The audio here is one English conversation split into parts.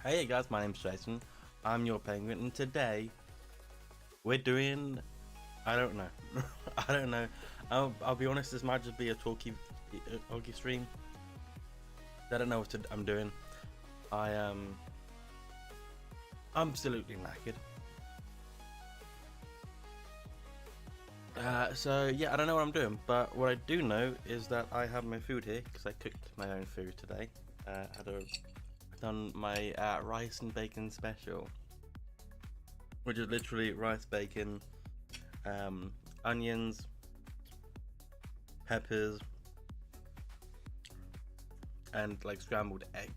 Hey guys, my name's Jason. I'm your penguin, and today we're doing. I don't know. I don't know. I'll be honest. This might just be a talky stream. I don't know what I'm doing. I am absolutely knackered. So yeah, I don't know what I'm doing, but what I do know is that I have my food here because I cooked my own food today. Done my rice and bacon special, which is literally rice, bacon, onions, peppers, and like scrambled egg.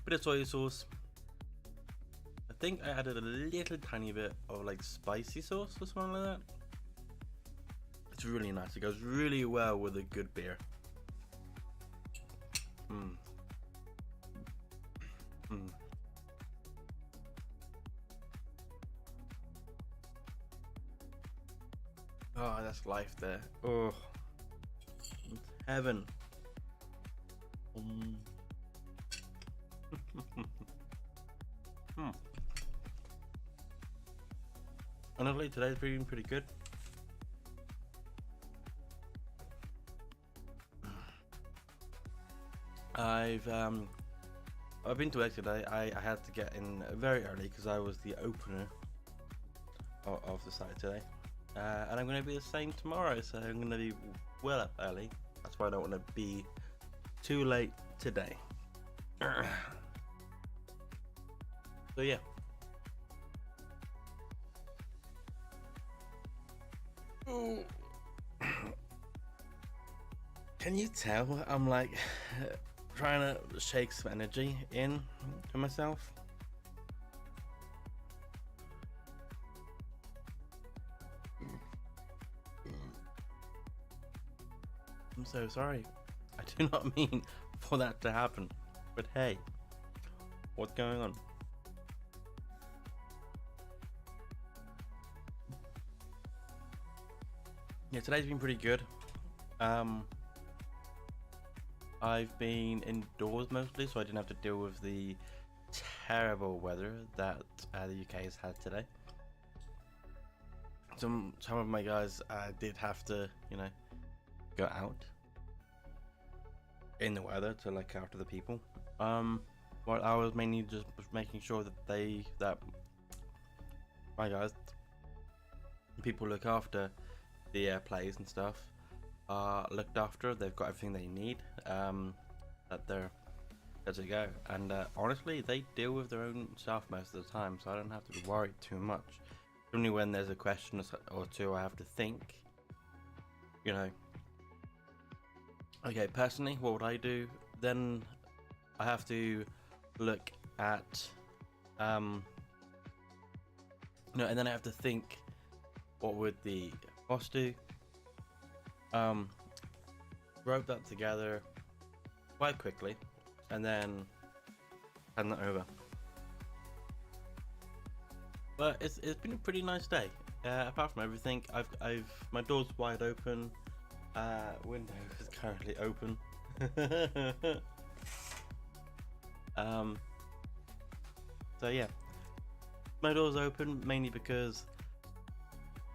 Bit of soy sauce. I think I added a little tiny bit of like spicy sauce or something like that. It's really nice. It goes really well with a good beer. Oh, that's life there. Oh, it's heaven. Honestly, today's been pretty good. I've been to work today. I had to get in very early because I was the opener of the site today, and I'm going to be the same tomorrow. So I'm going to be well up early. That's why I don't want to be too late today. So yeah. Can you tell I'm like trying to shake some energy in to myself? I'm so sorry. I do not mean for that to happen. But hey, what's going on? Yeah, today's been pretty good. I've been indoors mostly, so I didn't have to deal with the terrible weather that the UK has had today. Some of my guys did have to, go out in the weather to look after the people. Well, I was mainly just making sure that my guys, people look after the plays and stuff, looked after. They've got everything they need. That they're good to go. And honestly, they deal with their own stuff most of the time, so I don't have to be worried too much. Only when there's a question or two, I have to think. Okay, personally, what would I do? Then I have to look at, and then I have to think, what would the boss do? Rope that together quite quickly, and then hand that over. But it's been a pretty nice day. Apart from everything, my door's wide open. Window is currently open. So yeah, my door's open mainly because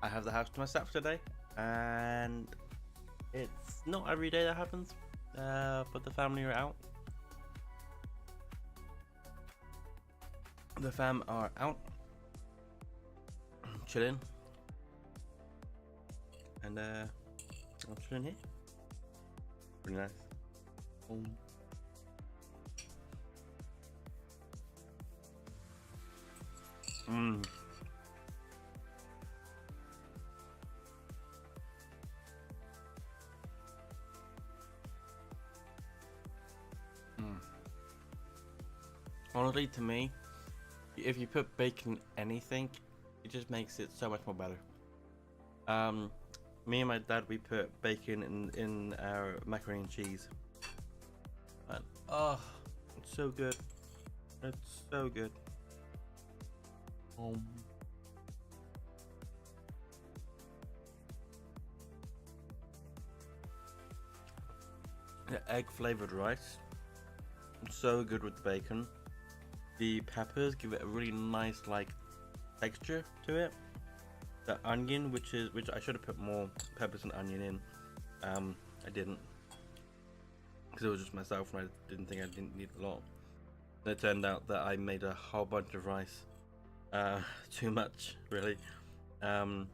I have the house to myself today, and it's not every day that happens. But the family are out. The fam are out, chilling, and I'm chilling here. Pretty nice. Honestly, to me, if you put bacon in anything, it just makes it so much more better. Me and my dad, we put bacon in our macaroni and cheese, and it's so good. It's so good. The egg flavored rice So good with the bacon. The peppers give it a really nice like texture to it. The onion, which I should have put more peppers and onion in. I didn't, because it was just myself and I didn't think I didn't need a lot. And it turned out that I made a whole bunch of rice. Too much, really. I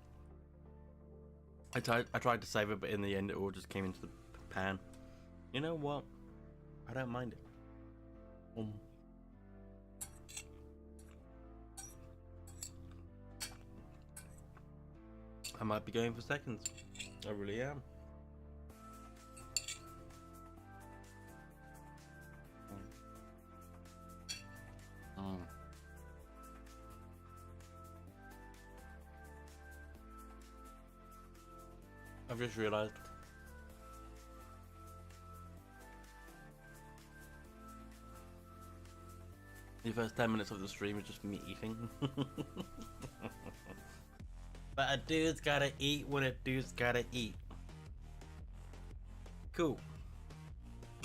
tried to save it, but in the end it all just came into the pan. You know what? I don't mind it. I might be going for seconds. I really am. I've just realised. The first 10 minutes of the stream is just me eating. But a dude's gotta eat when a dude's gotta eat. Cool.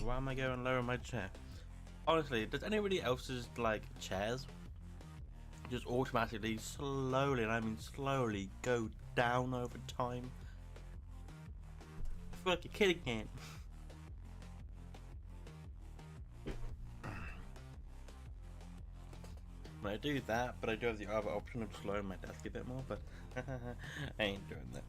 Why am I going lower in my chair? Honestly, does anybody else's like chairs just automatically slowly, and I mean slowly, go down over time? I feel like a kid again. I do that, but I do have the other option of just lowering my desk a bit more, but I ain't doing that.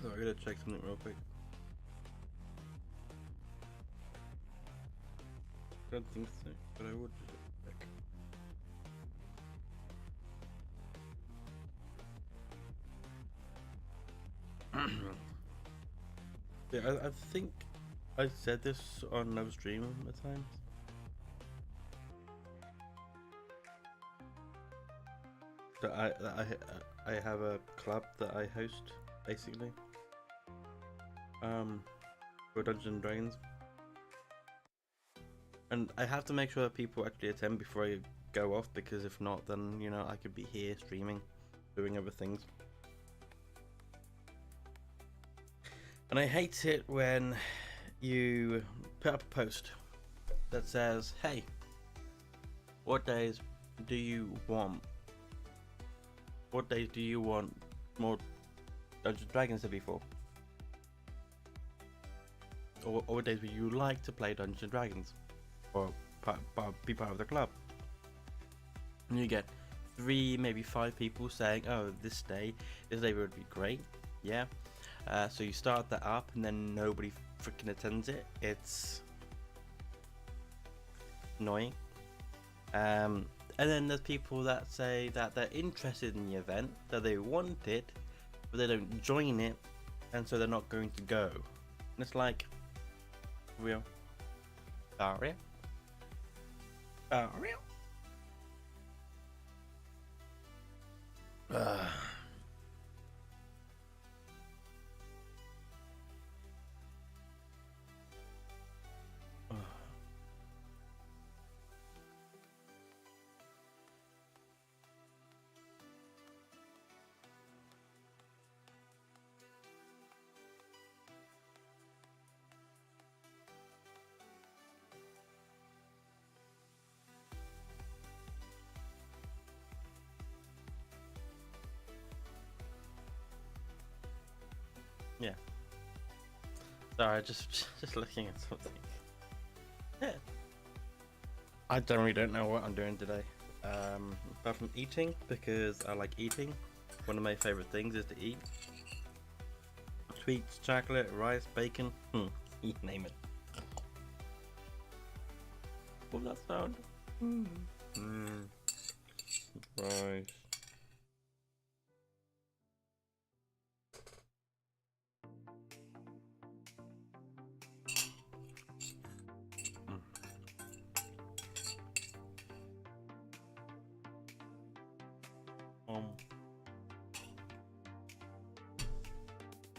So I gotta check something real quick. Don't think so, but I would just check. Yeah, I think I said this on another stream at times. That I have a club that I host, basically. For Dungeons and Dragons. And I have to make sure that people actually attend before I go off, because if not, then, you know, I could be here streaming, doing other things. And I hate it when you put up a post that says, hey, what days do you want? What days do you want more Dungeons and Dragons to be for? Or what days would you like to play Dungeons and Dragons? Or be part of the club? And you get 3, maybe 5 people saying, oh, this day would be great. Yeah. So you start that up and then nobody freaking attends it. It's annoying. And then there's people that say that they're interested in the event, that they want it, but they don't join it, and so they're not going to go. And it's like, real? Real? Real? Yeah. Sorry, just looking at something. Yeah. I generally don't know what I'm doing today. Apart from eating, because I like eating. One of my favorite things is to eat. Sweets, chocolate, rice, bacon. You name it. What was that sound? Right.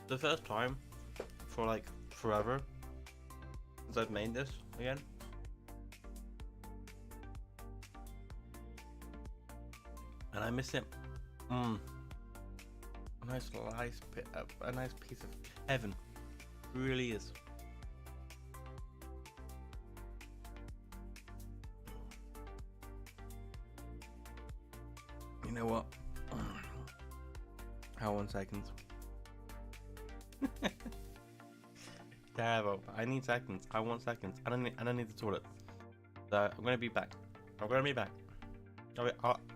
The first time for like forever since I've made this again. And I miss it. A nice a nice piece of heaven. It really is. You know what? How 1 second. Terrible. I need seconds. I want seconds. I don't need the toilet. So I'm gonna be back. I'll be back.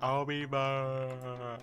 I'll be back.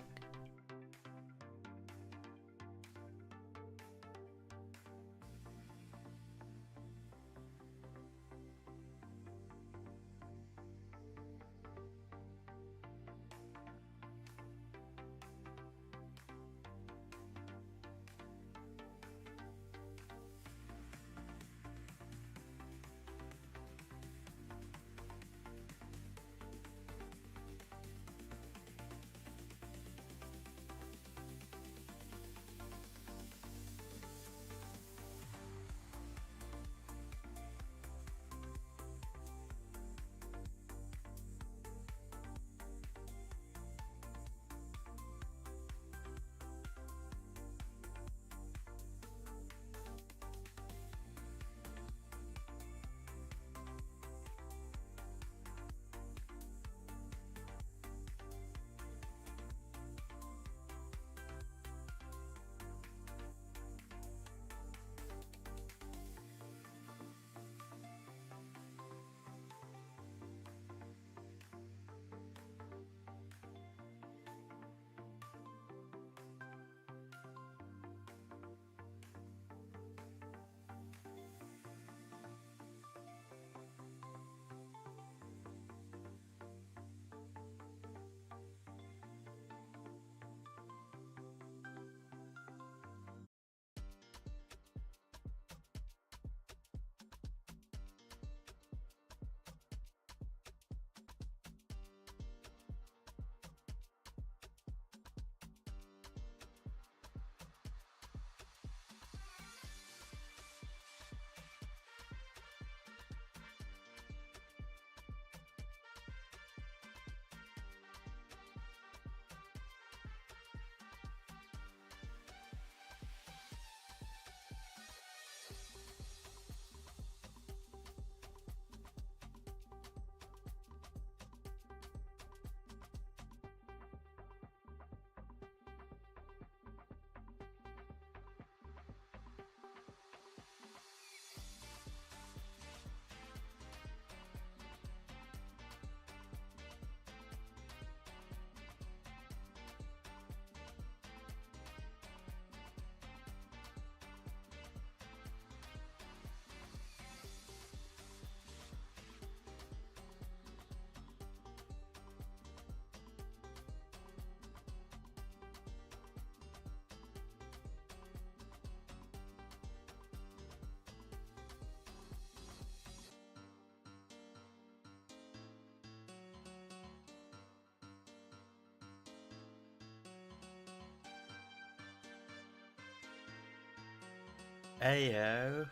Heyo,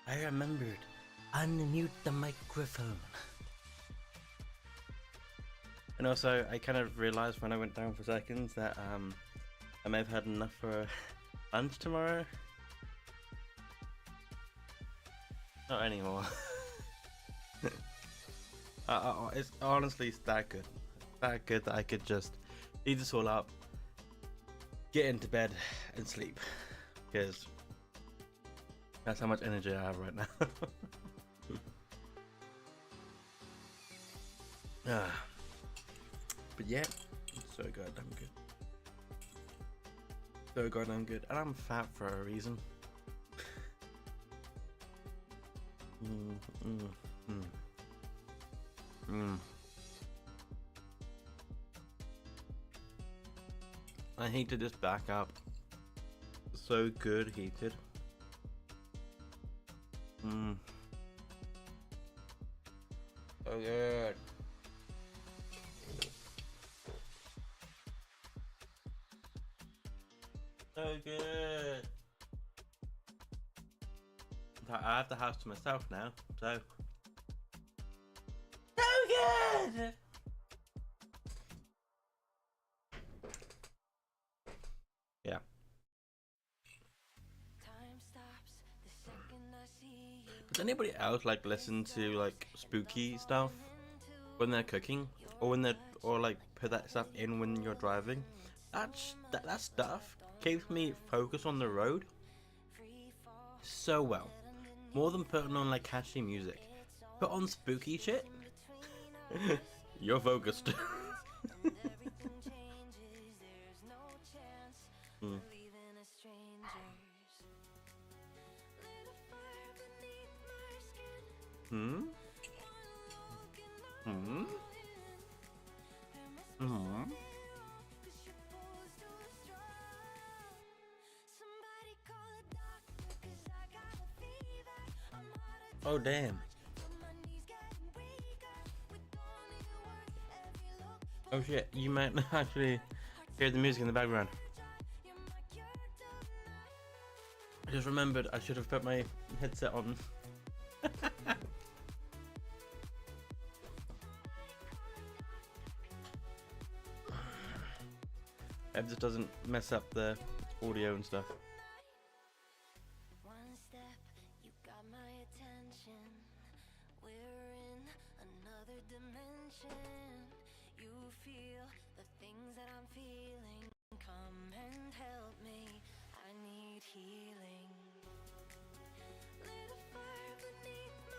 I remembered. Unmute the microphone. And also, I kind of realized when I went down for seconds that I may have had enough for lunch tomorrow. Not anymore. It's honestly that good. That good that I could just eat this all up, get into bed, and sleep. Because that's how much energy I have right now. But yeah, it's so goddamn good. So goddamn good. And I'm fat for a reason. Mm. I heated this back up. So good heated. Mm. So good. So good. I have the house to myself now, so. So good! Yeah. Does anybody else like listen to like spooky stuff when they're cooking, or when they're, or like put that stuff in when you're driving? That stuff keeps me focused on the road so well, more than putting on like catchy music. Put on spooky shit, you're focused. Mm. Hmm. Hmm. Hmm. Oh damn. Oh shit, you might actually hear the music in the background. I just remembered I should have put my headset on. It just doesn't mess up the audio and stuff.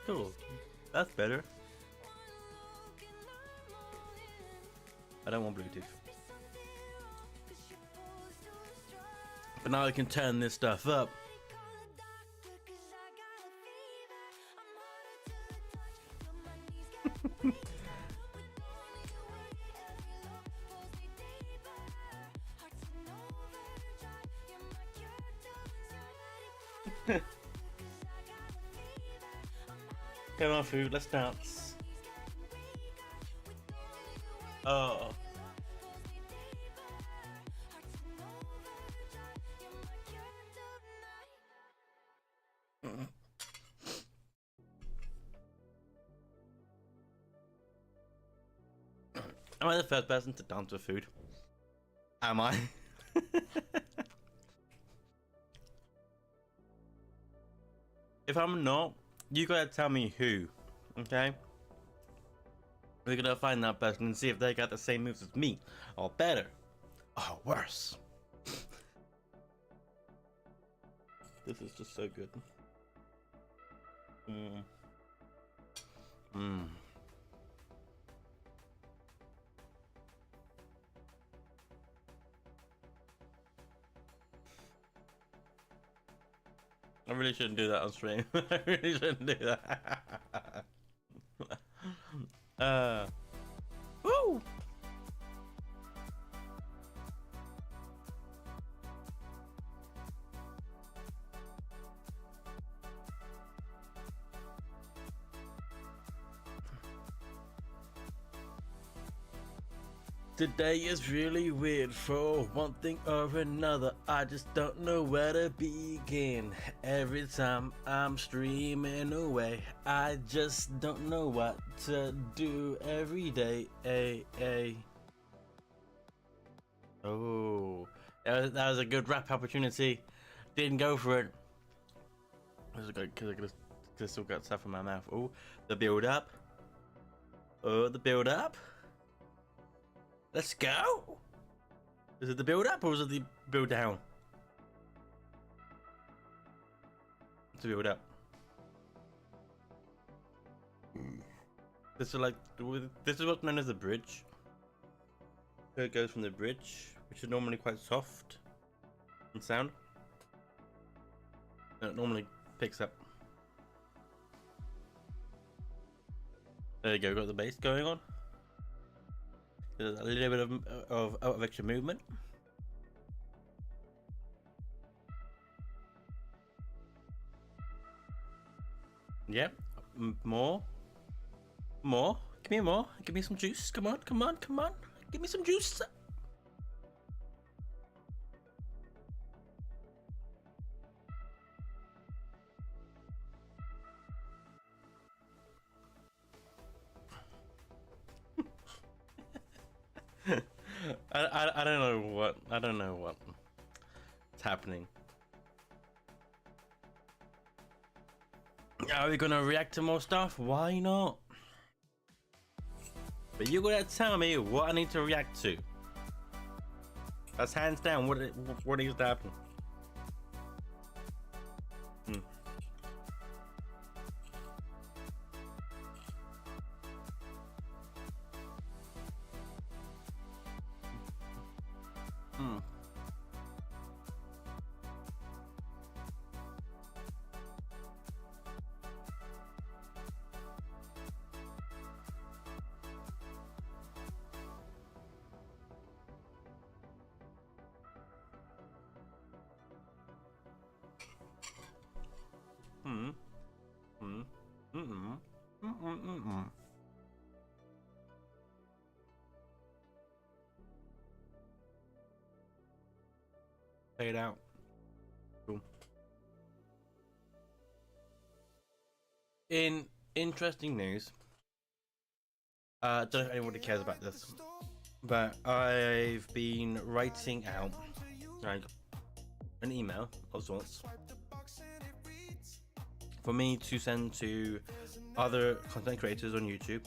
Cool. That's better. I don't want Bluetooth. But now I can turn this stuff up. Come on, food, let's dance. Oh. Am I the first person to dance with food? Am I? If I'm not, you gotta tell me who, okay? We're gonna find that person and see if they got the same moves as me, or better, or worse. This is just so good. Mm. Mm. I really shouldn't do that on stream. I really shouldn't do that. Woo! Today is really weird for one thing or another. I just don't know where to begin. Every time I'm streaming away, I just don't know what to do every day. Oh, that was a good rap opportunity. Didn't go for it. That was good because I still got stuff in my mouth. Oh, the build up. Oh, the build up. Let's go! Is it the build up or is it the build down? It's the build up. This is like, this is what's known as the bridge. So it goes from the bridge, which is normally quite soft in sound. And it normally picks up. There you go, got the bass going on. There's a little bit of extra movement. Yep, more. Give me more. Give me some juice. Come on. Give me some juice. I don't know what's happening. Are we gonna react to more stuff? Why not? But you gotta tell me what I need to react to. That's hands down what needs to happen. Fade out. Cool. In interesting news, I don't know if anybody cares about this, but I've been writing out like an email of sorts for me to send to other content creators on YouTube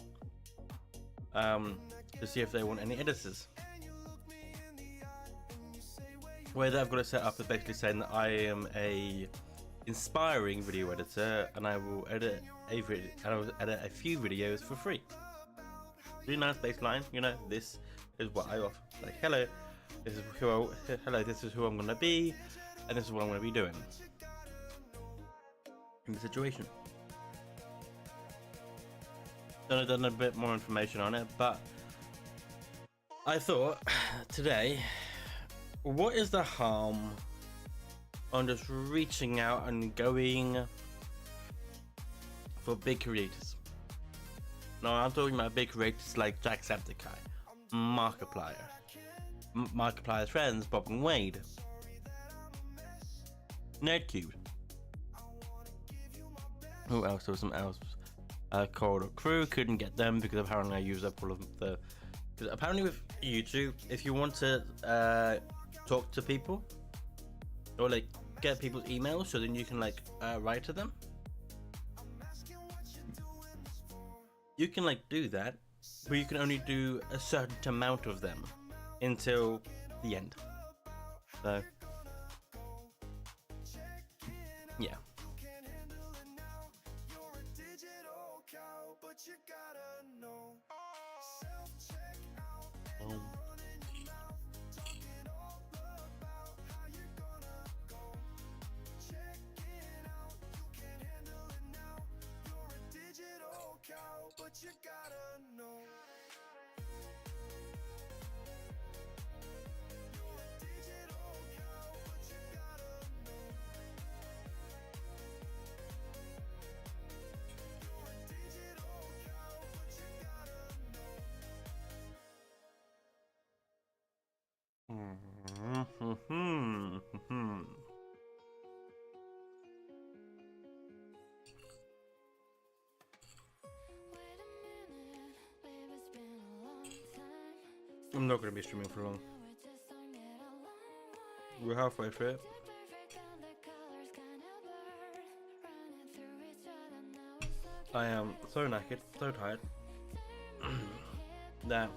to see if they want any editors. Where I've got to set up is basically saying that I am a inspiring video editor and I will edit a few videos for free. Really nice baseline, you know. This is what I offer. Like, hello, this is who I'm gonna be, and this is what I'm gonna be doing in the situation. Then I've done a bit more information on it, but I thought today, what is the harm on just reaching out and going for big creators? No, I'm talking about big creators like Jacksepticeye, Markiplier, Markiplier's friends, Bob and Wade, Nerdcube. Who else? There was some else. Coral Crew, couldn't get them because apparently I used up all of the. Because apparently with YouTube, if you want to talk to people or like get people's emails, so then you can like write to them. You can like do that, but you can only do a certain amount of them until the end. So yeah. I'm not going to be streaming for long. We're halfway through it. I am so knackered, so tired that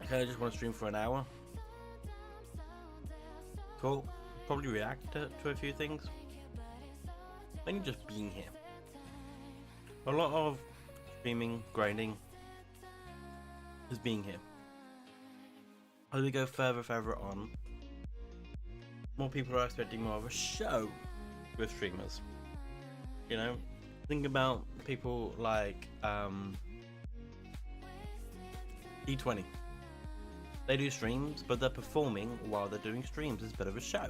I kind of just want to stream for an hour. Cool. Probably react to a few things. Mainly just being here. A lot of streaming, grinding is being here. As we go further on, more people are expecting more of a show with streamers. You know, think about people like E20. They do streams, but they're performing while they're doing streams. It's a bit of a show.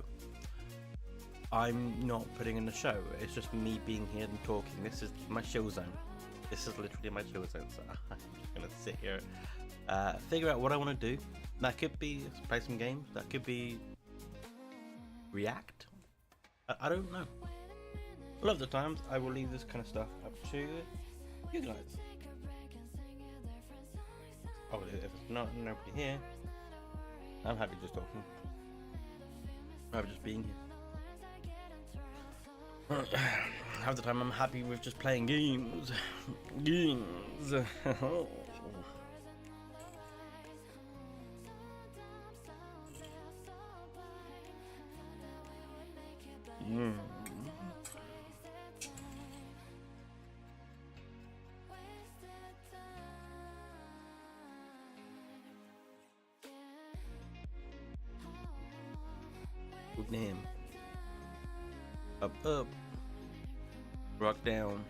I'm not putting in a show. It's just me being here and talking. This is my chill zone. This is literally my chill zone. So I'm just gonna sit here, figure out what I want to do. That could be play some games. That could be react. I don't know. A lot of the times I will leave this kind of stuff up to you guys. Oh, if it's not nobody here, I'm happy just talking. I'm happy just being here. Half the time I'm happy with just playing games. Games. Good name. Up, up. Rock down.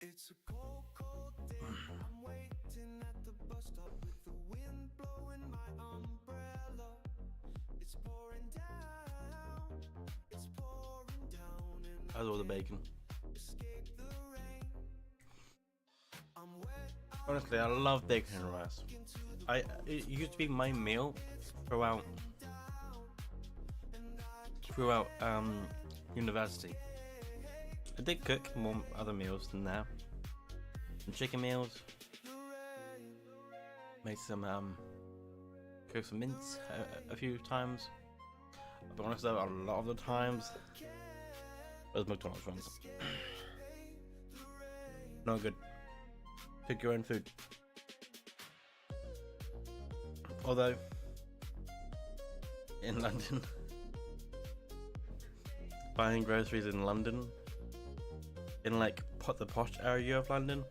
It's a cold, cold day. I'm waiting at the bus stop with the wind blowing my umbrella. It's pouring down. It's pouring down, and How's all the bacon? escape the rain. I'm wet. Honestly, I love bacon and rice. It used to be my meal throughout university. I did cook more other meals than that. Some chicken meals. Made some cooked some mince a few times. I'll be honest though, a lot of the times those McDonald's ones. Not good. Cook your own food. Although in London, buying groceries in London, in like the posh area of London,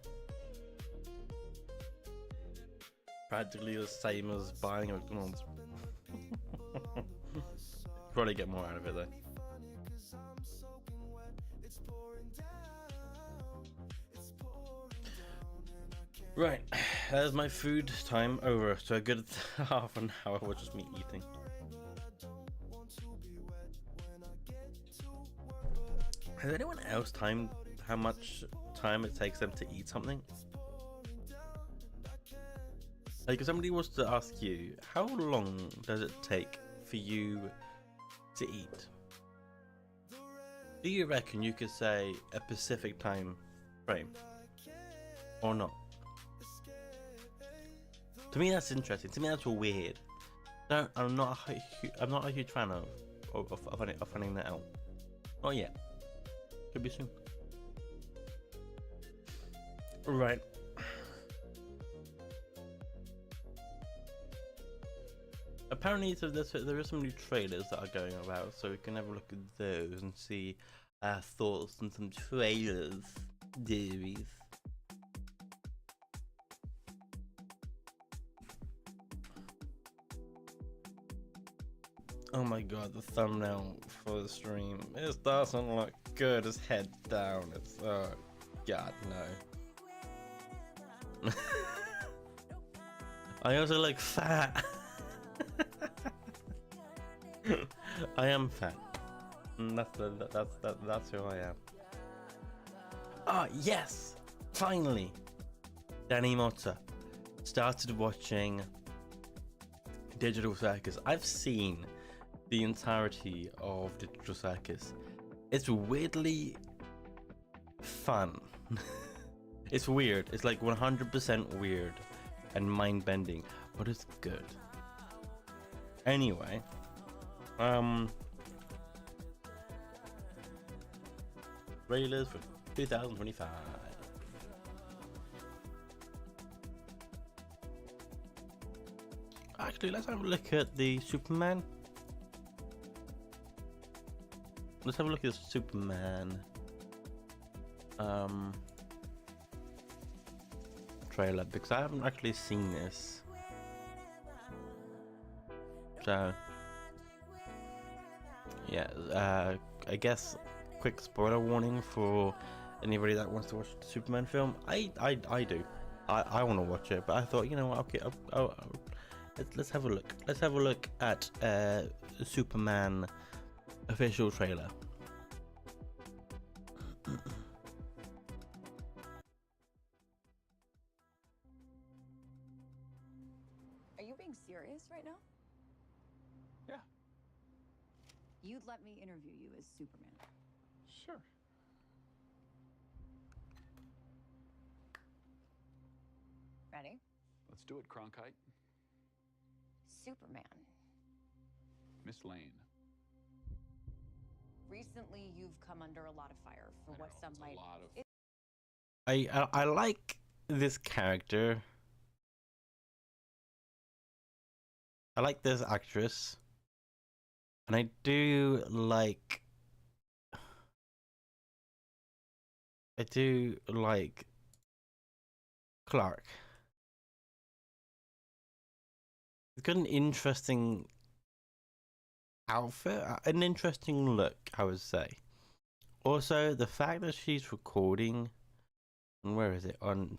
practically the same as buying a McDonald's. Probably get more out of it though. Right, there's my food time over. So a good half an hour was just me eating. Has anyone else timed how much time it takes them to eat something? Like if somebody was to ask you, how long does it take for you to eat? Do you reckon you could say a specific time frame? Or not? To me that's interesting. To me that's weird. No, I'm not a huge fan of finding that out. Not yet. Could be soon. Right. Apparently there are some new trailers that are going about, so we can have a look at those and see our thoughts on some trailers, dearies. Oh my god, the thumbnail for the stream. It doesn't look good. It's head down. It's oh god no. I also look fat. I am fat. That's who I am. Ah yes! Finally! Danny Motta started watching Digital Circus. I've seen the entirety of Digital Circus. It's weirdly fun. It's weird. It's like 100% weird and mind-bending, but it's good. Anyway, trailers for 2025. actually, let's have a look at the Superman. Let's have a look at Superman trailer, because I haven't actually seen this. So yeah, I guess quick spoiler warning for anybody that wants to watch the Superman film. I do. I want to watch it, but I thought, you know what? Okay, let's have a look. Let's have a look at Superman official trailer. Are you being serious right now? Yeah, You'd let me interview you as Superman. sure. Ready? Let's do it, Cronkite. Superman. Miss Lane. Recently, you've come under a lot of fire for I what know, some it's might. a lot of. I like this character. I like this actress, and I do like Clark. He's got an interesting outfit, an interesting look, I would say. Also, the fact that she's recording, and where is it on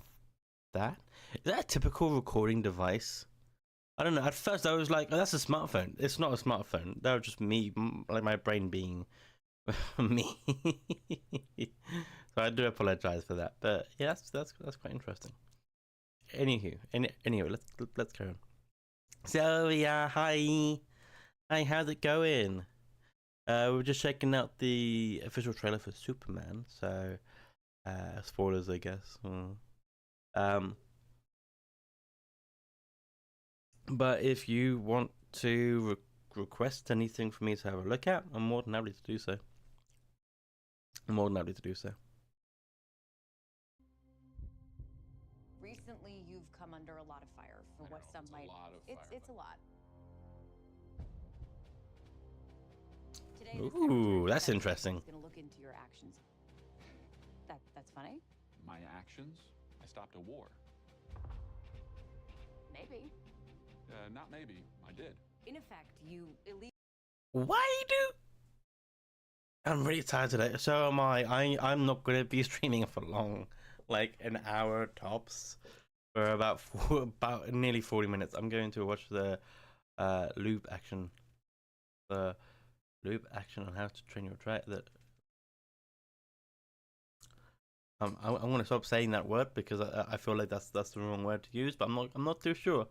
that? Is that a typical recording device? I don't know. At first, I was like, "Oh, that's a smartphone." It's not a smartphone. That was just me, like my brain being me. So I do apologize for that. But yeah, that's quite interesting. Anywho, anyway, let's go on. So yeah, hi, how's it going? We're just checking out the official trailer for Superman. So, spoilers, I guess. Um, but if you want to request anything for me to have a look at, I'm more than happy to do so. Recently, you've come under a lot of fire for I what know, some it's a might. lot of It's a fire. lot. Today, Ooh, the Secretary of that's Defense interesting. is going to look into your actions. That's funny. My actions? I stopped a war. Maybe. Not maybe. I did. In effect, you illegally. Why do? I'm really tired today. So am I. I'm not gonna be streaming for long, like an hour tops, for about nearly 40 minutes. I'm going to watch the loop action, on How to Train Your Dragon. That I'm gonna stop saying that word because I feel like that's the wrong word to use, but I'm not too sure.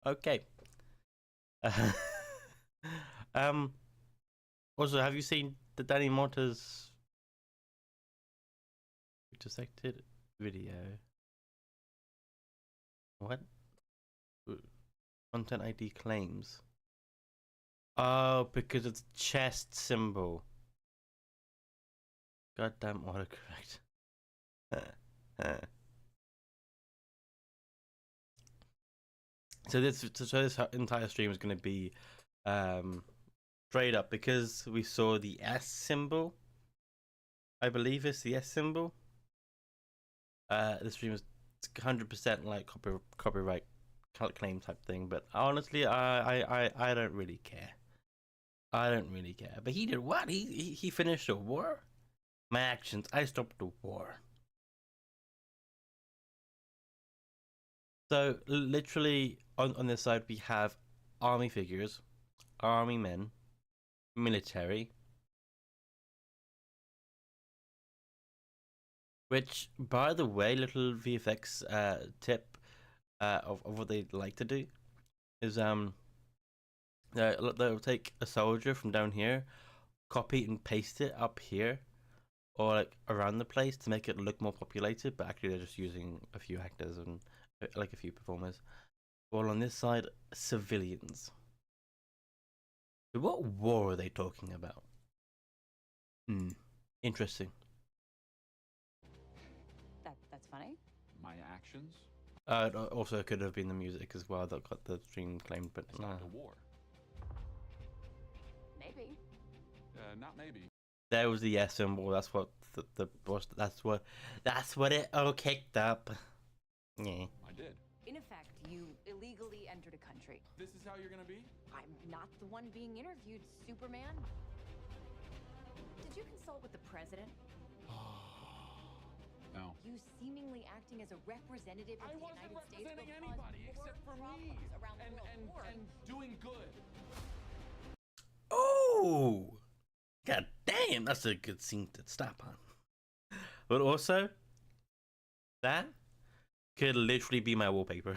Okay. um. Also, have you seen the Danny Morta's dissected video? What? Content ID claims. Oh, because of the chest symbol. Goddamn autocorrect. So this entire stream is going to be straight up because we saw the S symbol. I believe it's the S symbol. The stream is 100% like copyright claim type thing, but honestly, I don't really care. I don't really care. But he did what? He finished a war. My actions. I stopped the war. So literally on this side we have army figures, army men, military. Which, by the way, little VFX tip of what they like to do is they'll take a soldier from down here, copy and paste it up here, or like around the place to make it look more populated. But actually, they're just using a few actors and like a few performers. While on this side, civilians. So what war are they talking about? Interesting. That's funny. My actions? It also could have been the music as well that got the stream claimed, but I stopped a war. Maybe. Not maybe. there was the yes symbol. That's what the boss. That's what it all kicked up. Yeah. I did. In effect, you illegally entered a country. This is how you're gonna be? I'm not the one being interviewed, Superman. Did you consult with the president? No. You seemingly acting as a representative of I the wasn't United States representing will cause anybody more except for me. problems around the world. And doing good. Oh, god damn! That's a good scene to stop on. But also, that could literally be my wallpaper.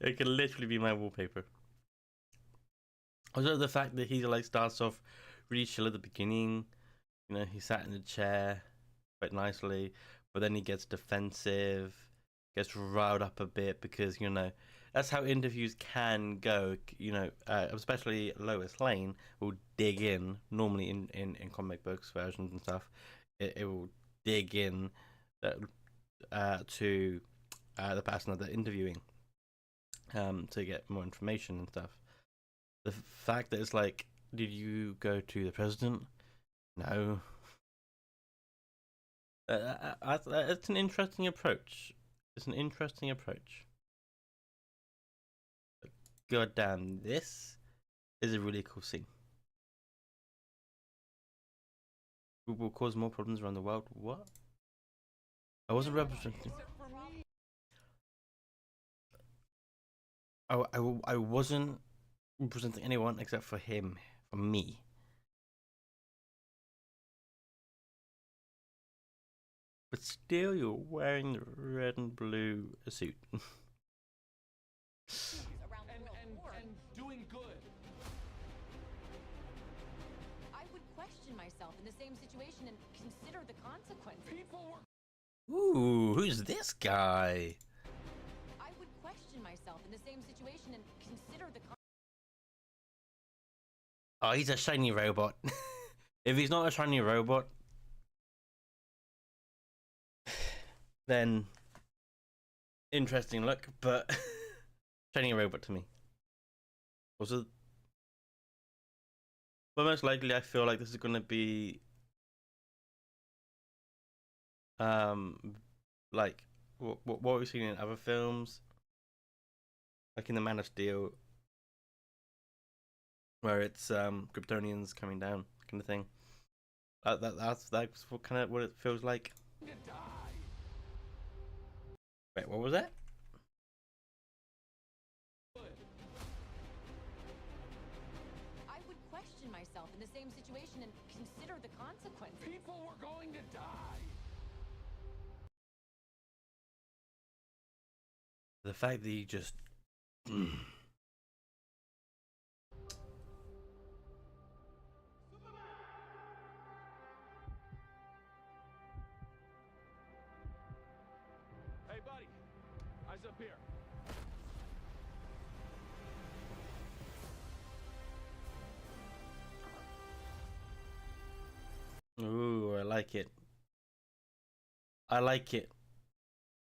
It could literally be my wallpaper. Also, the fact that he like starts off really chill at the beginning, you know, he sat in the chair quite nicely, but then he gets defensive, gets riled up a bit because, you know, that's how interviews can go. You know, especially Lois Lane will dig in. Normally in comic books versions and stuff, it will dig in to the person that they're interviewing to get more information and stuff. The fact that it's like, did you go to the president? No. It's an interesting approach. It's an interesting approach. But goddamn, this is a really cool scene. We will cause more problems around the world. What? I wasn't representing. I wasn't representing anyone except for him, for me. But still, you're wearing the red and blue suit. Around the world. And doing good. I would question myself in the same situation and consider the consequences. People were. Ooh, who's this guy? I would question myself in the same situation and consider the Oh, he's a shiny robot. If he's not a shiny robot, then interesting look, but shiny robot to me. Also, but most likely, I feel like this is going to be like what we've seen in other films, like in the Man of Steel, where it's Kryptonians coming down, kind of thing. That's what kind of what it feels like. To die. Wait, what was that? I would question myself in the same situation and consider the consequences. People were going to die. The fact that he just Hey, buddy. Eyes up here. Ooh, I like it. I like it.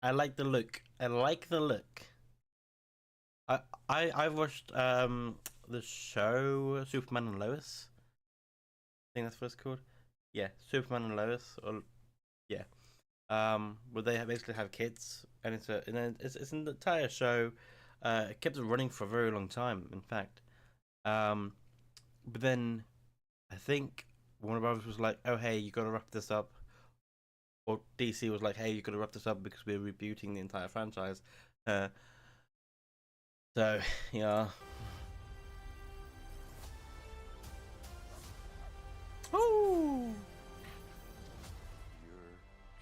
I like the look. I like the look. I've watched the show Superman and Lois. I think that's what it's called. Yeah, Superman and Lois. Or yeah, where they basically have kids, and it's an entire show. It kept it running for a very long time, in fact. But then I think Warner Brothers was like, "Oh, hey, you gotta wrap this up," or DC was like, "Hey, you gotta wrap this up because we're rebooting the entire franchise." So yeah. Ooh.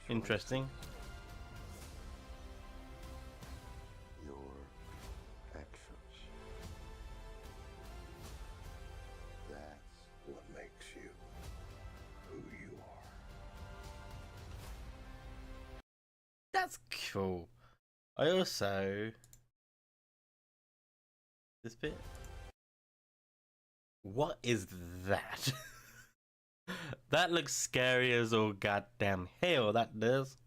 Interesting. Your actions. That's what makes you who you are. That's cool. I also this bit. What is that? That looks scary as all goddamn hell, that does.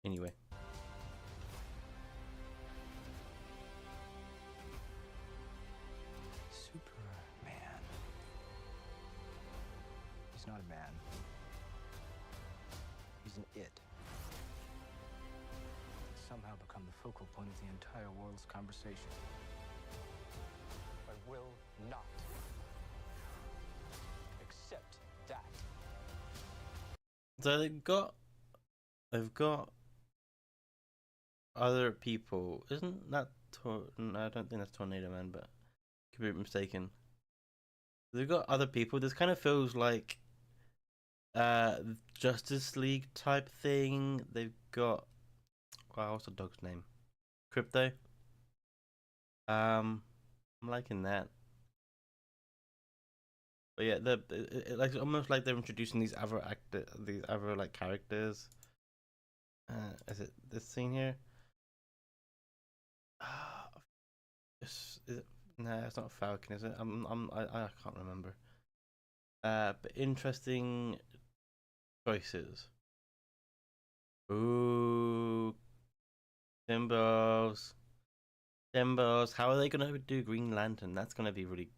Anyway. Superman. He's not a man. He's an it. He's somehow become the focal point of the entire world's conversation. I will not accept that. So they've got other people. Isn't that no, I don't think that's Tornado Man, but could be mistaken. They've got other people. This kind of feels like Justice League type thing. They've got what's the dog's name? Crypto. I'm liking that. But yeah, like almost like they're introducing these other like characters. Is it this scene here? Is it? No, it's not Falcon, is it? I can't remember. But interesting choices. Ooh, symbols. How are they gonna do Green Lantern? That's gonna be really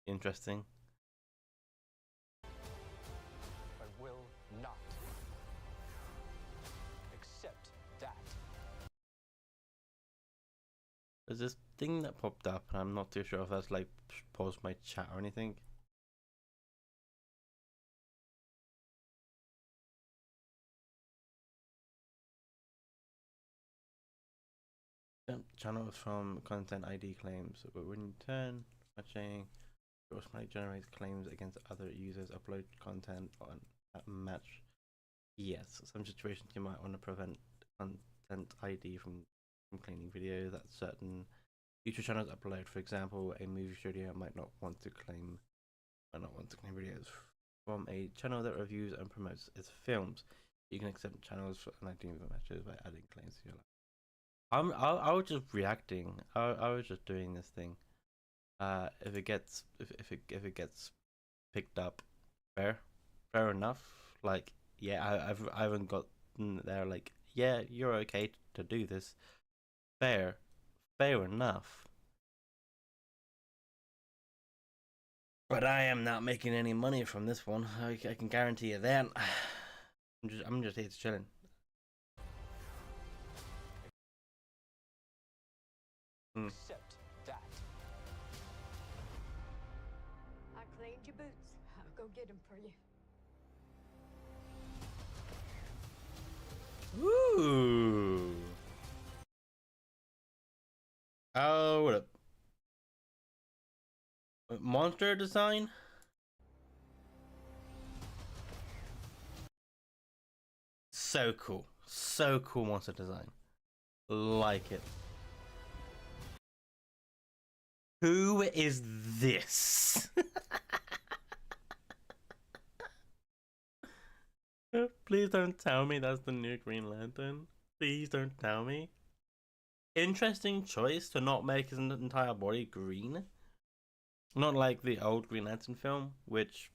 interesting. I will not accept that. There's this thing that popped up, and I'm not too sure if that's like paused my chat or anything. Channels from content ID claims. But when you turn matching, it automatically generates claims against other users upload content on that match. Yes, some situations you might want to prevent content ID from claiming videos that certain YouTube channels upload. For example, a movie studio might not want to claim videos from a channel that reviews and promotes its films. You can accept channels for an ID matches by adding claims to your life. I was just reacting. I was just doing this thing. If it gets picked up, fair enough. Like, yeah, I haven't got there. Like, yeah, you're okay to do this. Fair enough. But I am not making any money from this one. I can guarantee you that. I'm just here chilling. Accept that. I claimed your boots. I'll go get them for you. Ooh. Oh, what up? Monster design? So cool. So cool monster design. Like it. Who is this? Please don't tell me that's the new Green Lantern. Please don't tell me. Interesting choice to not make his entire body green. Not like the old Green Lantern film, which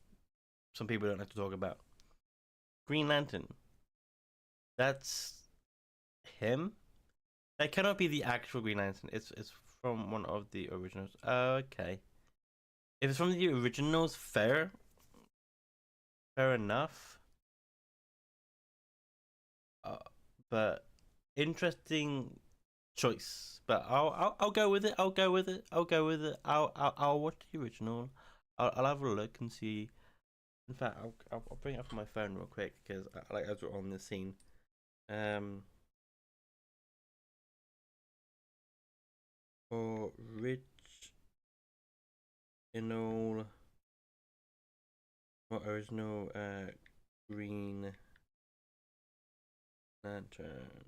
some people don't like to talk about. Green Lantern. That's him? That cannot be the actual Green Lantern. It's from one of the originals. Okay. If it's from the originals, fair enough. But interesting choice. But I'll go with it. I'll watch the original. I'll have a look and see. In fact, I'll bring it up on my phone real quick because like as we're on this scene. Original Green Lantern.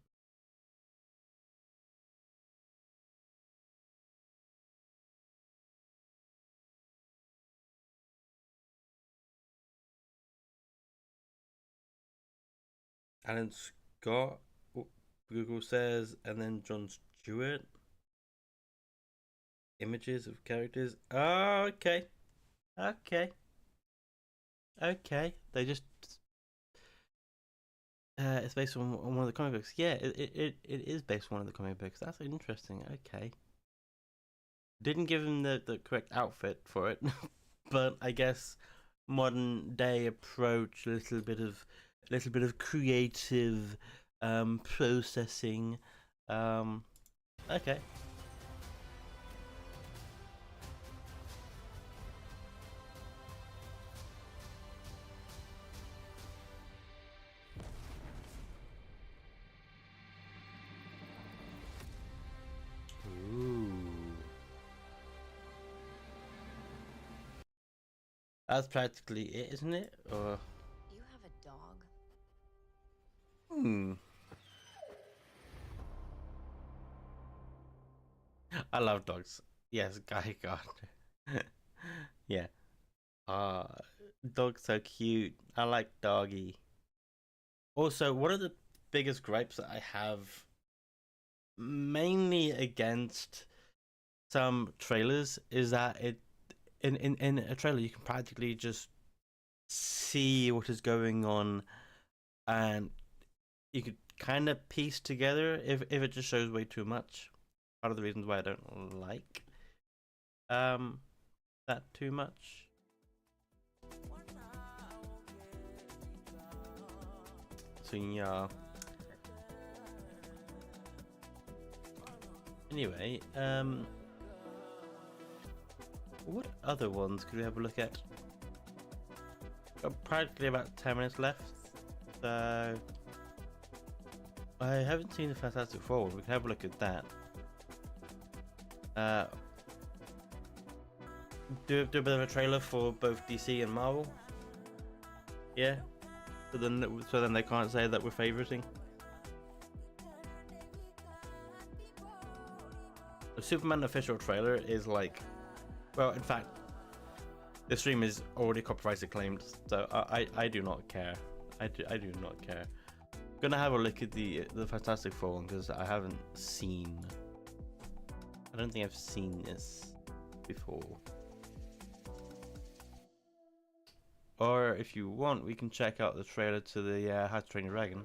Alan Scott, Google says, and then John Stewart. Images of characters. Oh, okay. Okay. Okay. They just it's based on one of the comic books. Yeah, it is based on one of the comic books. That's interesting. Okay. Didn't give him the correct outfit for it, but I guess modern day approach, a little bit of creative processing. Okay. Ooh. That's practically it, isn't it? Or You have a dog? I love dogs. Yes, Guy God. Yeah. Ah, dog's so cute. I like doggy. Also, one of the biggest gripes that I have, mainly against some trailers, is that in a trailer you can practically just see what is going on, and you could kind of piece together if it just shows way too much. Part of the reasons why I don't like that too much. So yeah. Anyway, what other ones could we have a look at? Got practically about 10 minutes left, so I haven't seen the Fantastic Four. We can have a look at that. Do a bit of a trailer for both DC and Marvel. Yeah. So then they can't say that we're favoriting. The Superman official trailer is like, well, in fact, the stream is already copyright acclaimed, so I do not care. I do not care. I'm gonna have a look at the Fantastic Four one because I haven't seen. I don't think I've seen this before. Or if you want, we can check out the trailer to the How to Train Your Dragon.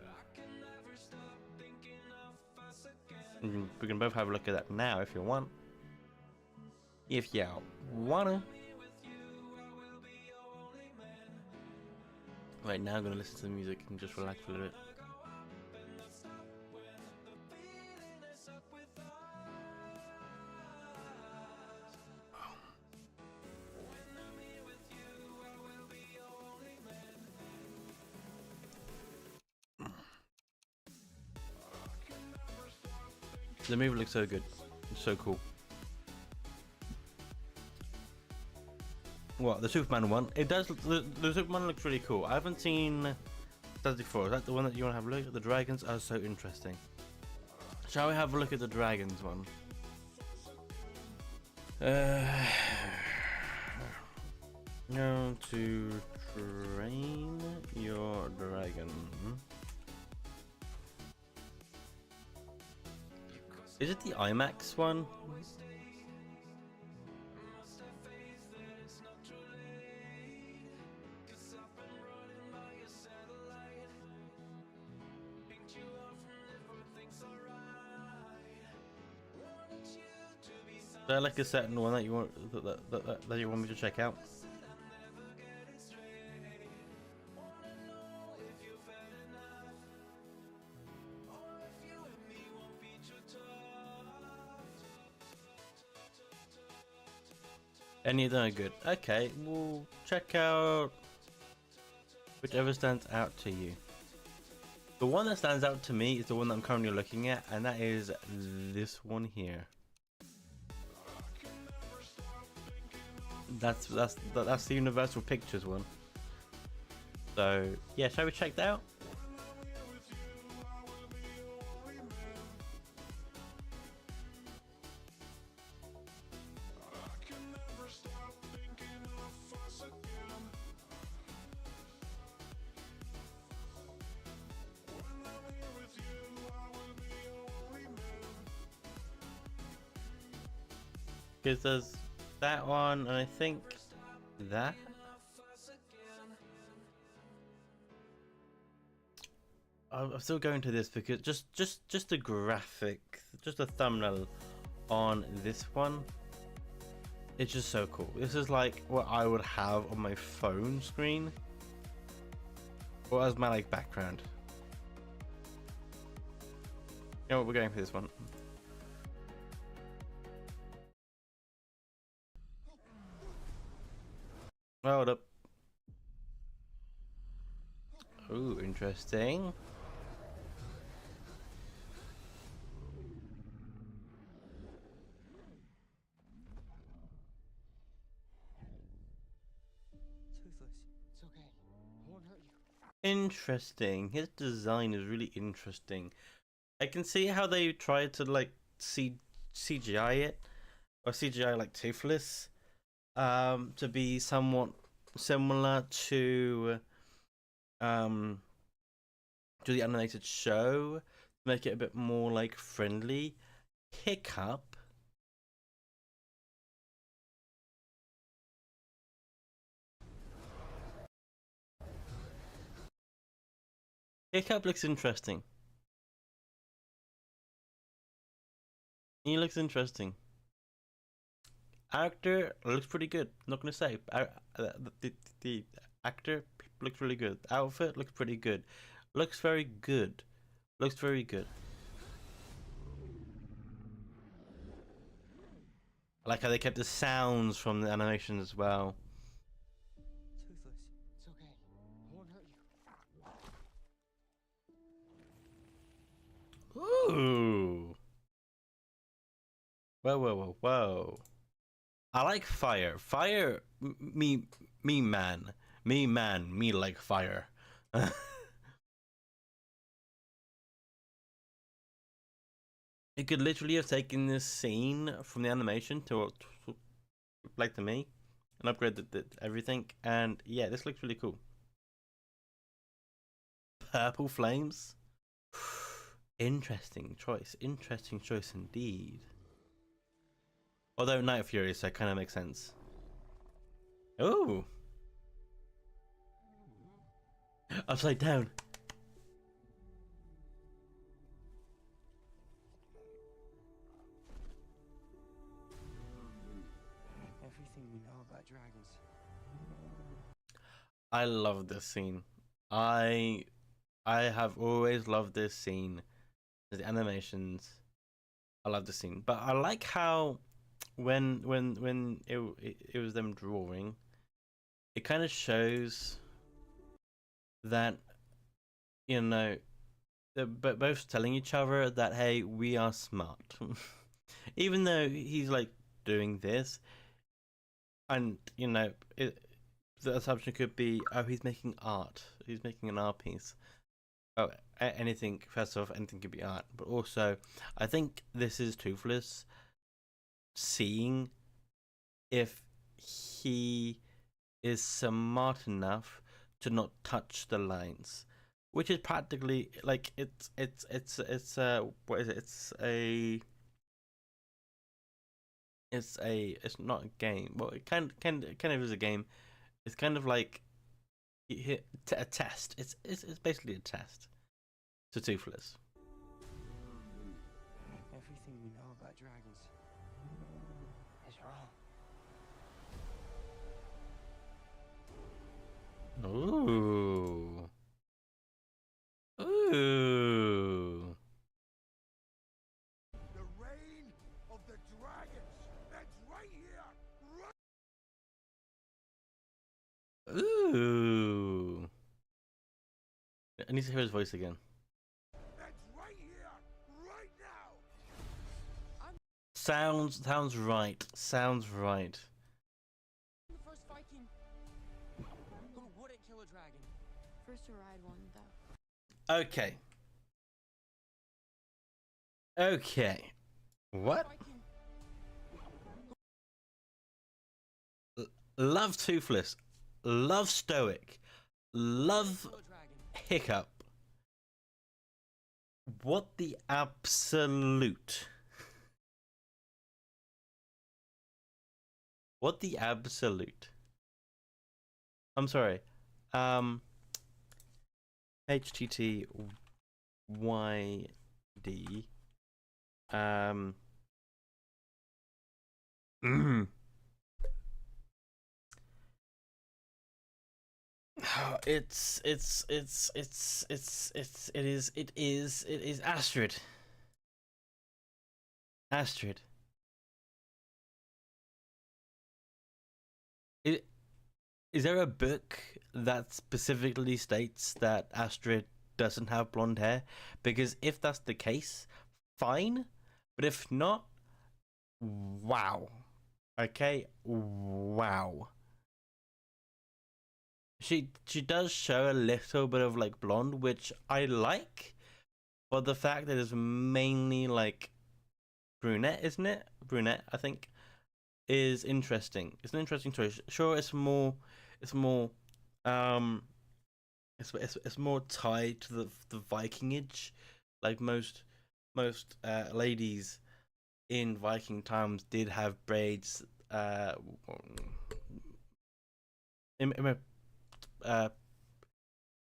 We can both have a look at that now if you want. If you wanna. Right now I'm gonna listen to the music and just relax a little bit. The movie looks so good. It's so cool. What, the Superman one? It does. The Superman looks really cool. I haven't seen Fantastic Four. Is that the one that you want to have a look at? The dragons are so interesting. Shall we have a look at the dragons one? How to Train Your Dragon. Is it the IMAX one? Is there like a certain one that you want that you want me to check out? Any of them are good. Okay, we'll check out whichever stands out to you. The one that stands out to me is the one that I'm currently looking at, and that is this one here. That's the Universal Pictures one. So yeah, shall we check that out? Because there's that one, and I think that. I'm still going to this because just a graphic, just a thumbnail on this one. It's just so cool. This is like what I would have on my phone screen, or as my like background. You know what? We're going for this one. Hold up. Ooh, interesting. Toothless. It's okay. I won't hurt you. Interesting. His design is really interesting. I can see how they tried to like CGI it, or CGI like Toothless, to be somewhat similar to the animated show, make it a bit more like friendly. Hiccup. Hiccup looks interesting. He looks interesting. Actor looks pretty good. Not gonna say. The actor looks really good. Outfit looks pretty good. Looks very good. Looks very good. I like how they kept the sounds from the animation as well. Toothless. It's okay. I won't hurt you. Ooh. Whoa, whoa, whoa, whoa. I like fire. Fire, me man. Me like fire. It could literally have taken this scene from the animation to like to me and upgraded everything. And yeah, this looks really cool. Purple flames. Interesting choice. Interesting choice indeed. Although Night Fury, so it kind of makes sense. Oh, upside down. Everything we know about dragons. I love this scene. I have always loved this scene. The animations. I love the scene, but I like how when it was them drawing, it kind of shows that, you know, but both telling each other that, hey, we are smart. Even though he's like doing this, and you know, the assumption could be, oh, he's making art. He's making an art piece. Oh, anything. First off, anything could be art. But also, I think this is Toothless seeing if he is smart enough to not touch the lines, which is practically like it's what is it? It's not a game. Well, it kind of is a game. It's kind of like a test. It's basically a test to Toothless. Everything we know about dragons is wrong. Ooh. Ooh. The reign of the dragons. That's right here. Right. Ooh. I need to hear his voice again. That's right here. Right now. Sounds right. Sounds right. The first Viking who wouldn't kill a dragon. First to ride one, though. Okay. Okay. What? Viking. Love Toothless. Love Stoic. Love Kill a dragon. Hiccup. What the absolute What the absolute? I'm sorry. HTT YD. It is Astrid. Astrid. Is there a book that specifically states that Astrid doesn't have blonde hair? Because if that's the case, fine. But if not, wow. Okay, wow. She does show a little bit of like blonde, which I like, but the fact that it's mainly like brunette, isn't it? Brunette, I think, is interesting. It's an interesting choice. Sure, it's more, um, it's more tied to the Vikingage, like most ladies in Viking times did have braids. In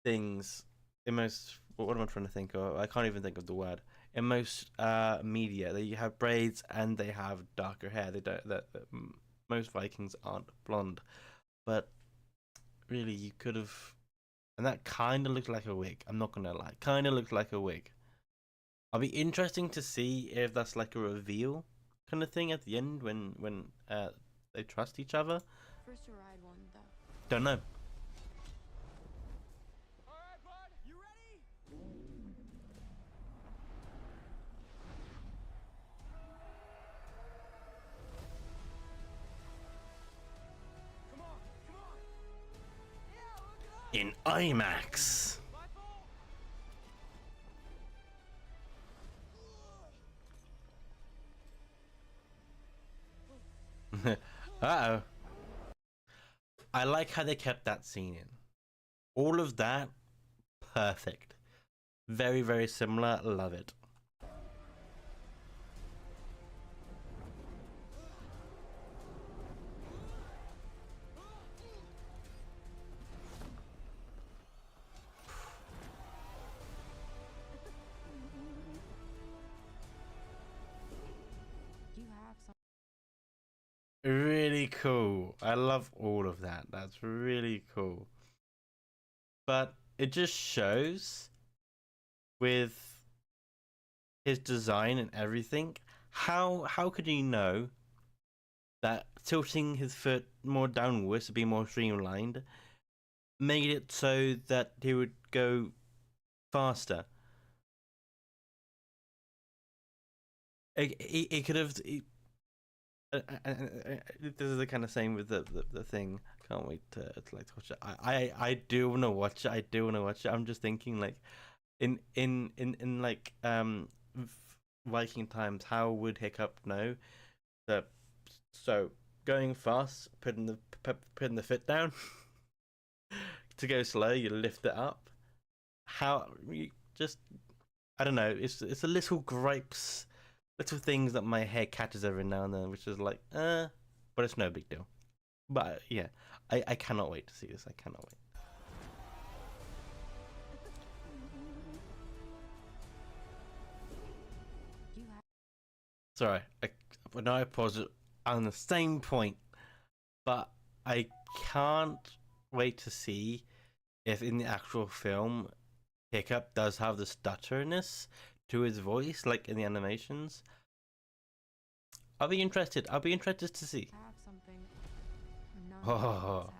things in most, what am I trying to think of? I can't even think of the word. In most media, they have braids and they have darker hair. They don't. Most Vikings aren't blonde, but really, you could have. And that kind of looked like a wig. I'm not gonna lie, kind of looked like a wig. I'll be interesting to see if that's like a reveal kind of thing at the end when they trust each other. First to ride one, though. Don't know. All right, bud. You ready? Come on, come on. Yeah, look it up. In IMAX. My fault. Uh-oh. I like how they kept that scene in. All of that, perfect. Very, very similar. Love it. You have some. Really cool. I love all of that. That's really cool. But it just shows with his design and everything, how could he know that tilting his foot more downwards to be more streamlined made it so that he would go faster? He could have. This is the kind of same with the thing. Can't wait to like watch it. I do want to watch it. I do want to watch it. I'm just thinking like in like Viking times, how would Hiccup know that? So going fast, putting the foot down. To go slow, you lift it up. How you just, I don't know. It's a little gripes, little things that my hair catches every now and then, which is like, but it's no big deal. But yeah, I cannot wait to see this. I cannot wait. You have. Sorry, when I pause it on the same point, but I can't wait to see if in the actual film Hiccup does have the stutterness to his voice, like in the animations. I'll be interested. I'll be interested to see. Have something none Oh. of us have.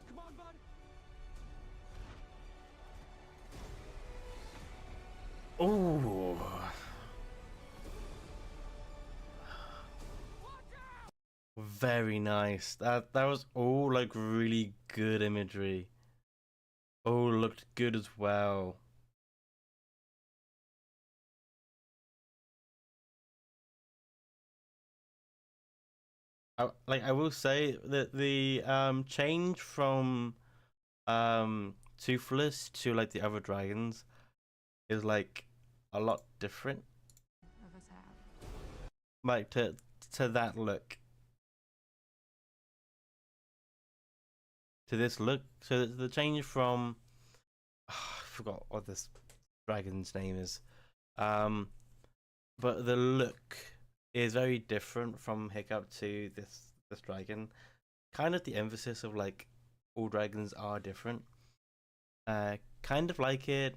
Come on, bud. Ooh. Very nice. That was all like really good imagery. Oh, looked good as well. I will say that the change from Toothless to like the other dragons is like a lot different. Of like to that look, to this look. So the change from I forgot what this dragon's name is, but the look is very different from Hiccup to this dragon. Kind of the emphasis of like all dragons are different. Kind of like it.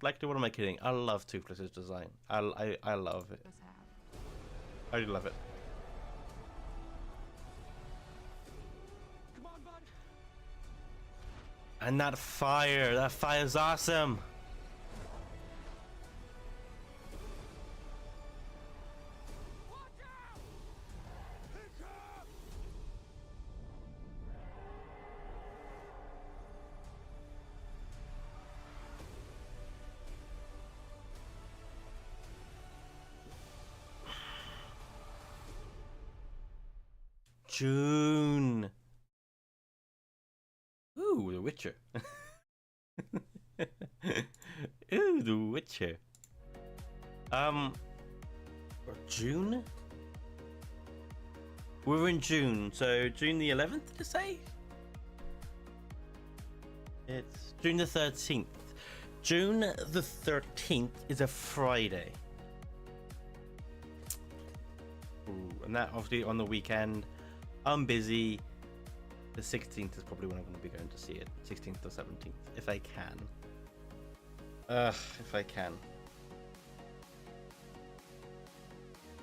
Like, what am I kidding? I love Toothless's design. I love it. I do love it. Come on, bud. And that fire's awesome. Watch out! Hiccup! June. Ooh, The Witcher. Ooh, The Witcher. June? We're in June, so June the 11th to say? It's June the 13th. June the 13th is a Friday. Ooh, and that obviously on the weekend. I'm busy. The 16th is probably when I'm going to be going to see it. 16th or 17th, if I can. If I can.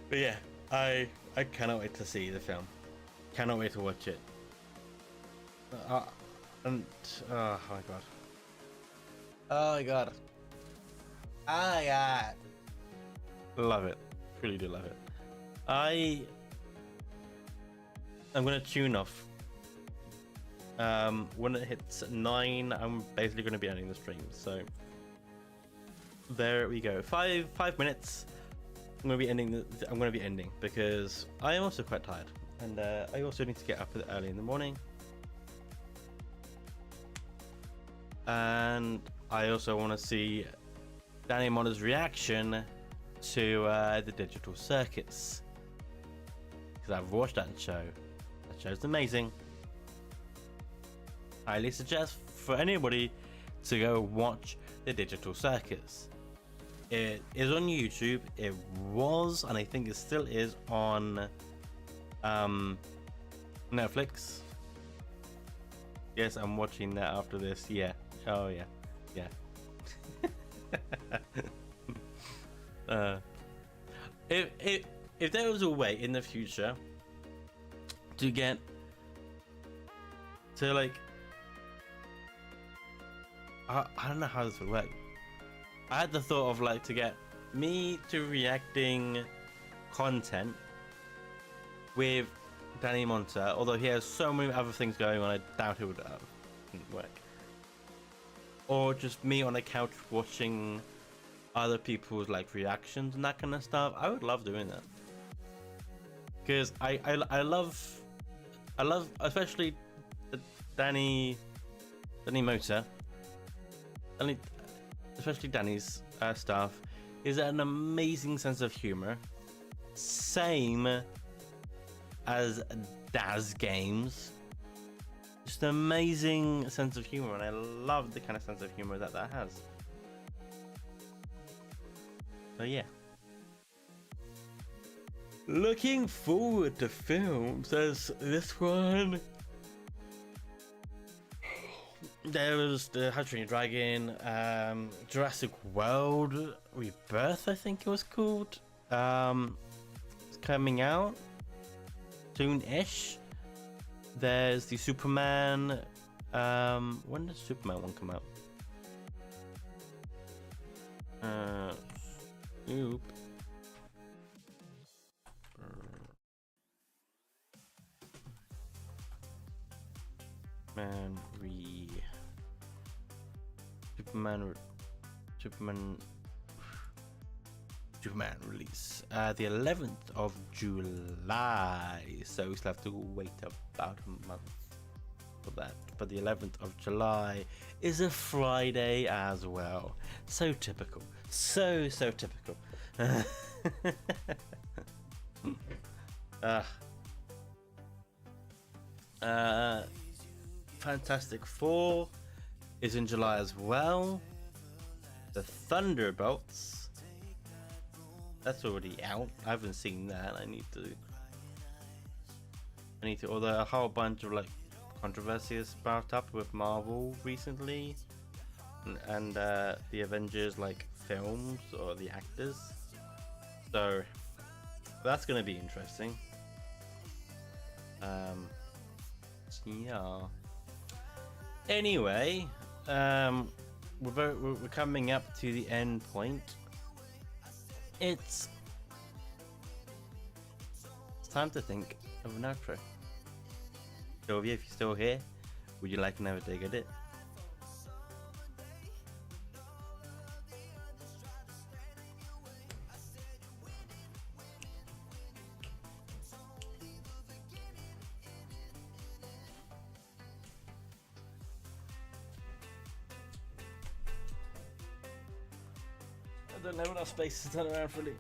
But yeah, I cannot wait to see the film. Cannot wait to watch it. And oh my god. Oh my god. Oh my god. Love it. Really do love it. I'm gonna tune off. When it hits 9, I'm basically gonna be ending the stream. So there we go. 5 minutes. I'm gonna be ending because I am also quite tired, and I also need to get up early in the morning. And I also want to see Danny Monter's reaction to the digital circuits, because I've watched that show. That show's amazing. I highly suggest for anybody to go watch the digital circuits. It is on YouTube. It was, and I think it still is, on Netflix. Yes, I'm watching that after this. Yeah. Oh yeah. Yeah. If there was a way in the future to get to, like, I don't know how this would work. I had the thought of, like, to get me to reacting content with Danny Monter, although he has so many other things going on, I doubt it would work. Or just me on a couch watching other people's, like, reactions and that kind of stuff. I would love doing that, because I love especially Danny Motor, especially Danny's stuff is an amazing sense of humor, same as Daz Games. Just an amazing sense of humor, and I love the kind of sense of humor that has. So yeah, looking forward to films. There's this one. There was the How to Train Your Dragon, Jurassic World Rebirth, I think it was called. It's coming out soon-ish. There's the Superman. When does Superman one come out? Oop. Superman release the 11th of July, so we still have to wait about a month. for the 11th of July is a Friday as well. So typical. So typical. Fantastic Four is in July as well. The Thunderbolts, that's already out. I haven't seen that. I need to. Although a whole bunch of like controversy has sparked up with Marvel recently, and the Avengers like films or the actors. So that's gonna be interesting. Yeah. Anyway, we're coming up to the end point. It's time to think of an outro. Sylvia, if you're still here, would you like another dig at it? I don't have enough space to turn around fully.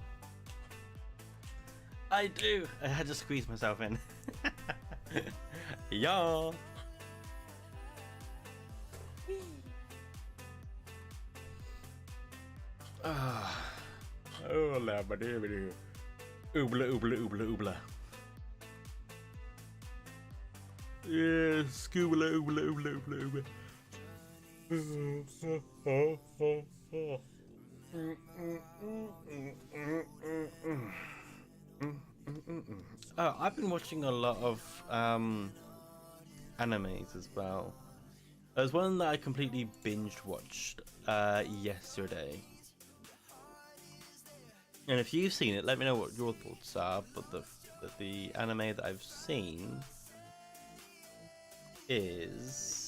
I do. I had to squeeze myself in. Yeah. Oh, la ba dee ba dee. Oobla oobla oobla oobla. Yeah, scoobla oobla oobla oobla oobla. I've been watching a lot of animes as well. There's one that I completely binge watched yesterday. And if you've seen it, let me know what your thoughts are. But the anime that I've seen is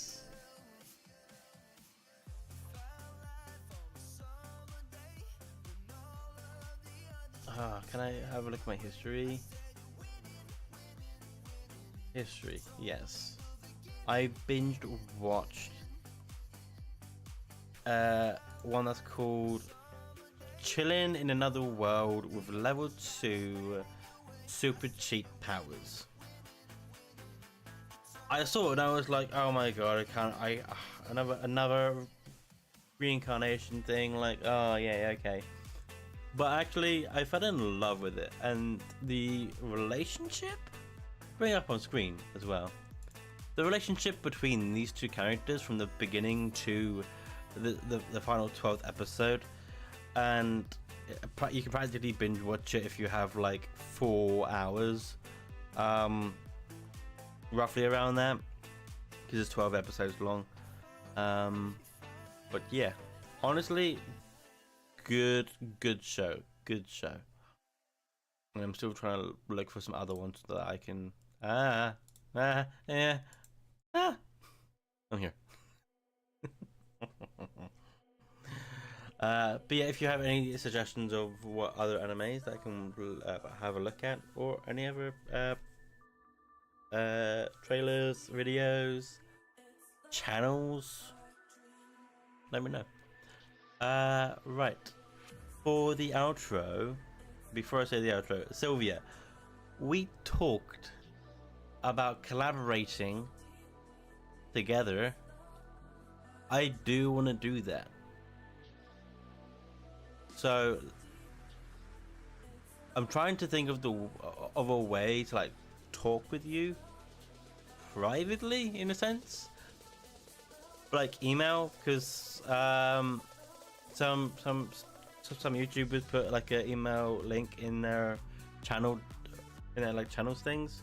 can I have a look at my history? History, yes. I binged watched one that's called Chillin' in Another World with Level 2 Super Cheat Powers. I saw it and I was like, oh my god, another reincarnation thing, like, oh yeah, okay. But actually, I fell in love with it, and the relationship, bring up on screen as well. The relationship between these two characters from the beginning to the final 12th episode, and you can practically binge watch it if you have like 4 hours, roughly around that, because it's 12 episodes long. But yeah, honestly, good show. And I'm still trying to look for some other ones that I can. I'm here. But yeah, if you have any suggestions of what other animes that I can have a look at, or any other trailers, videos, channels, let me know. Right. For the outro, before I say the outro, Sylvia, we talked about collaborating together. I do want to do that. So I'm trying to think of a way to like talk with you privately, in a sense, like email, because some YouTubers put like an email link in their channel, in their like channels things.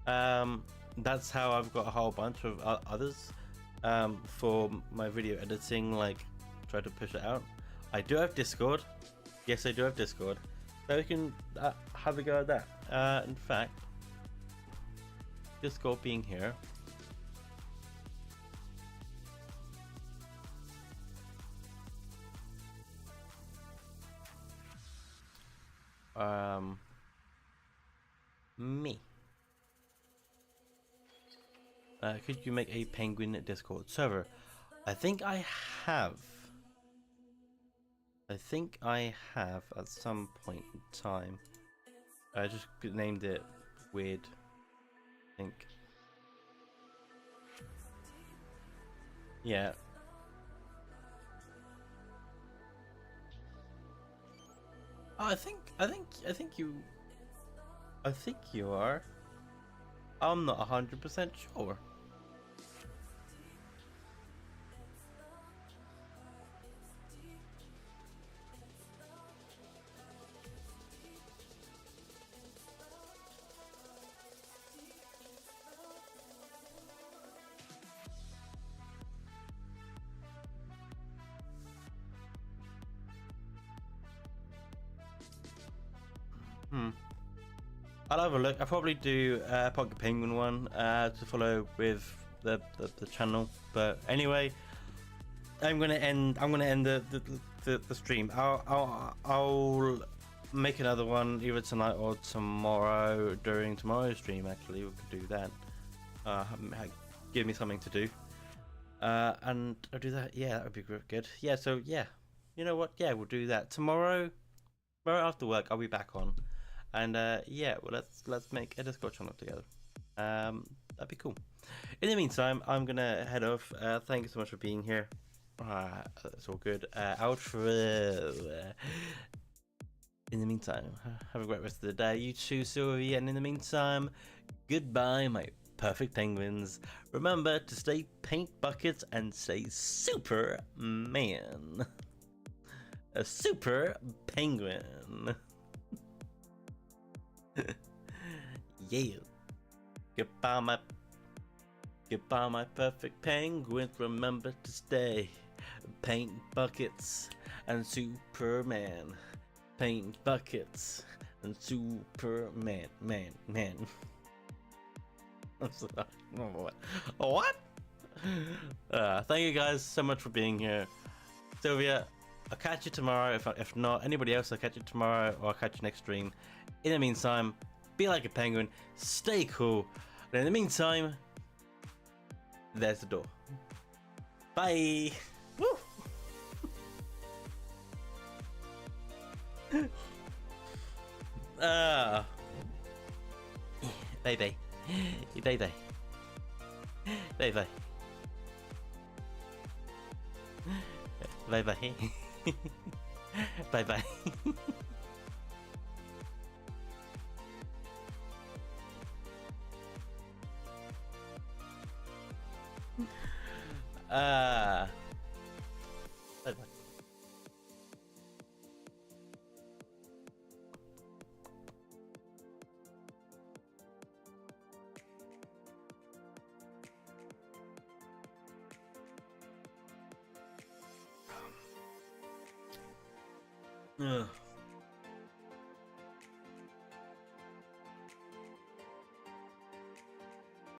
That's how I've got a whole bunch of others for my video editing, like try to push it out. I do have Discord. Yes, I do have Discord, so we can have a go at that. In fact, Discord being here, me. Could you make a penguin Discord server? I think I have. I think I have at some point in time. I just named it weird, I think. Yeah. Oh, I think you are. I'm not 100% sure. I'll have a look. I'll probably do a Pocket Penguin one to follow with the channel. But anyway, I'm gonna end the stream. I'll make another one either tonight or tomorrow during tomorrow's stream. Actually, we could do that. Give me something to do. And I'll do that. Yeah, that would be good. Yeah. So yeah, you know what? Yeah, we'll do that tomorrow. Tomorrow after work, I'll be back on. And yeah, well, let's make a Discord channel together. That'd be cool. In the meantime, I'm gonna head off. Thank you so much for being here. It's all good. Outro. In the meantime, have a great rest of the day. You too, Sylvie. And in the meantime, goodbye, my perfect penguins. Remember to stay paint buckets and stay Superman. A super penguin. Yeah. Goodbye my perfect penguins. Remember to stay paint buckets and Superman. Paint buckets and Superman. Man. I'm sorry. What? Thank you guys so much for being here. Sylvia, I'll catch you tomorrow. If not, anybody else, I'll catch you tomorrow or I'll catch you next stream. In the meantime, be like a penguin, stay cool. And in the meantime, there's the door. Bye. Woo. Bye bye. Bye bye. Bye bye. Bye bye. Bye bye. Bye bye. Ugh.